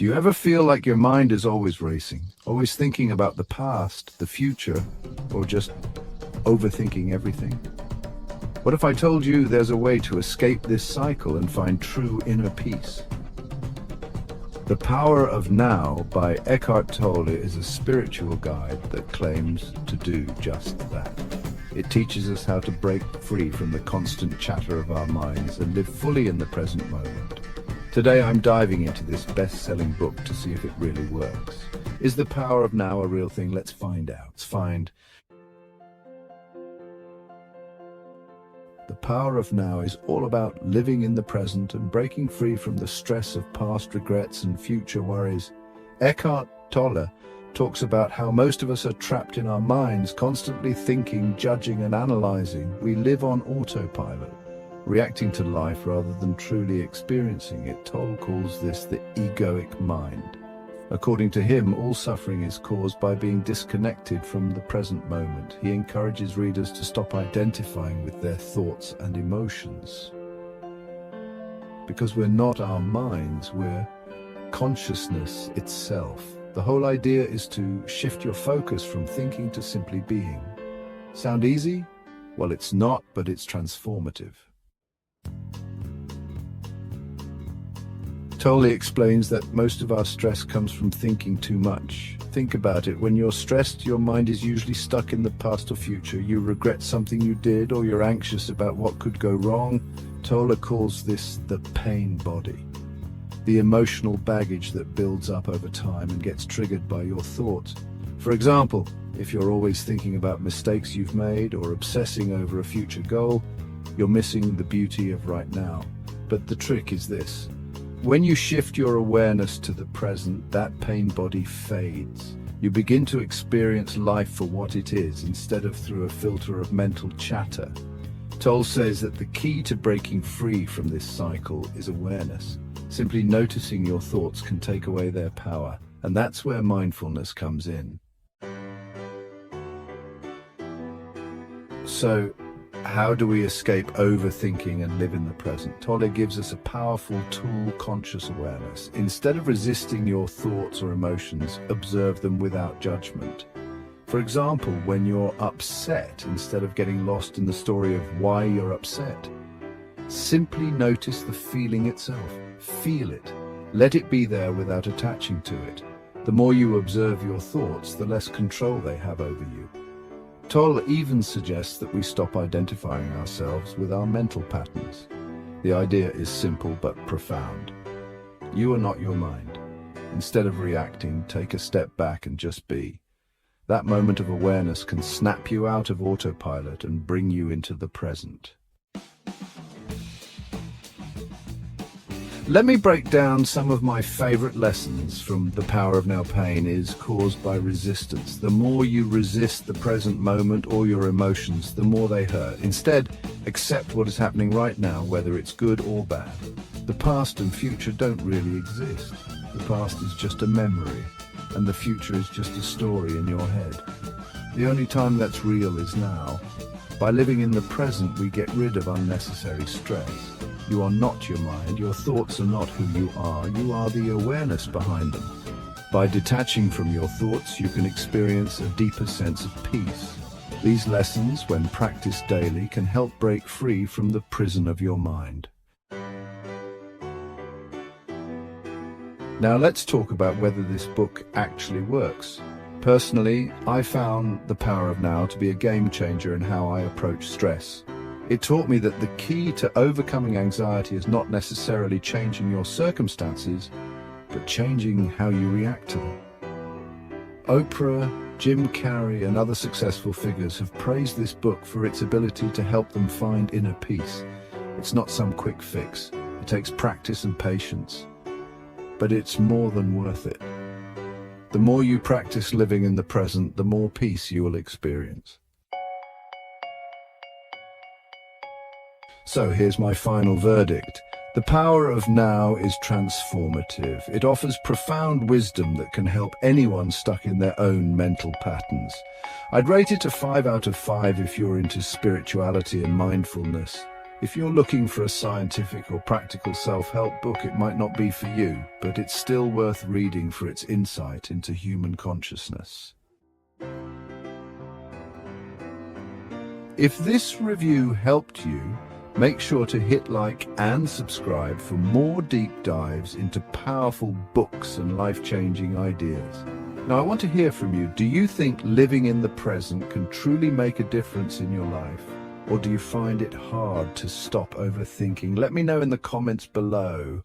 Do you ever feel like your mind is always racing, always thinking about the past, the future, or just overthinking everything? What if I told you there's a way to escape this cycle and find true inner peace? The Power of Now by Eckhart Tolle is a spiritual guide that claims to do just that. It teaches us how to break free from the constant chatter of our minds and live fully in the present moment. Today I'm diving into this best-selling book to see if it really works. Is the power of now a real thing? Let's find out. The Power of Now is all about living in the present and breaking free from the stress of past regrets and future worries. Eckhart Tolle talks about how most of us are trapped in our minds, constantly thinking, judging, and analyzing. We live on autopilot, reacting to life rather than truly experiencing it. Tolle calls this the egoic mind. According to him, all suffering is caused by being disconnected from the present moment. He encourages readers to stop identifying with their thoughts and emotions. Because we're not our minds, we're consciousness itself. The whole idea is to shift your focus from thinking to simply being. Sound easy? Well, it's not, but it's transformative. Tolle explains that most of our stress comes from thinking too much. Think about it. When you're stressed, your mind is usually stuck in the past or future. You regret something you did, or you're anxious about what could go wrong. Tolle calls this the pain body, the emotional baggage that builds up over time and gets triggered by your thoughts. For example, if you're always thinking about mistakes you've made or obsessing over a future goal, you're missing the beauty of right now. But the trick is this. When you shift your awareness to the present, that pain body fades. You begin to experience life for what it is, instead of through a filter of mental chatter. Tolle says that the key to breaking free from this cycle is awareness. Simply noticing your thoughts can take away their power, and that's where mindfulness comes in. So, how do we escape overthinking and live in the present? Tolle gives us a powerful tool: conscious awareness. Instead of resisting your thoughts or emotions, observe them without judgment. For example, when you're upset, instead of getting lost in the story of why you're upset, simply notice the feeling itself. Feel it. Let it be there without attaching to it. The more you observe your thoughts, the less control they have over you. Tolle even suggests that we stop identifying ourselves with our mental patterns. The idea is simple but profound. You are not your mind. Instead of reacting, take a step back and just be. That moment of awareness can snap you out of autopilot and bring you into the present. Let me break down some of my favorite lessons from The Power of Now. Pain is caused by resistance. The more you resist the present moment or your emotions, the more they hurt. Instead, accept what is happening right now, whether it's good or bad. The past and future don't really exist. The past is just a memory, and the future is just a story in your head. The only time that's real is now. By living in the present, we get rid of unnecessary stress. You are not your mind. Your thoughts are not who you are. You are the awareness behind them. By detaching from your thoughts, you can experience a deeper sense of peace. These lessons, when practiced daily, can help break free from the prison of your mind. Now let's talk about whether this book actually works. Personally, I found The Power of Now to be a game changer in how I approach stress. It taught me that the key to overcoming anxiety is not necessarily changing your circumstances, but changing how you react to them. Oprah, Jim Carrey, and other successful figures have praised this book for its ability to help them find inner peace. It's not some quick fix. It takes practice and patience, but it's more than worth it. The more you practice living in the present, the more peace you will experience. So here's my final verdict. The Power of Now is transformative. It offers profound wisdom that can help anyone stuck in their own mental patterns. I'd rate it a 5 out of 5 if you're into spirituality and mindfulness. If you're looking for a scientific or practical self-help book, it might not be for you, but it's still worth reading for its insight into human consciousness. If this review helped you, make sure to hit like and subscribe for more deep dives into powerful books and life-changing ideas. Now, I want to hear from you. Do you think living in the present can truly make a difference in your life? Or do you find it hard to stop overthinking? Let me know in the comments below.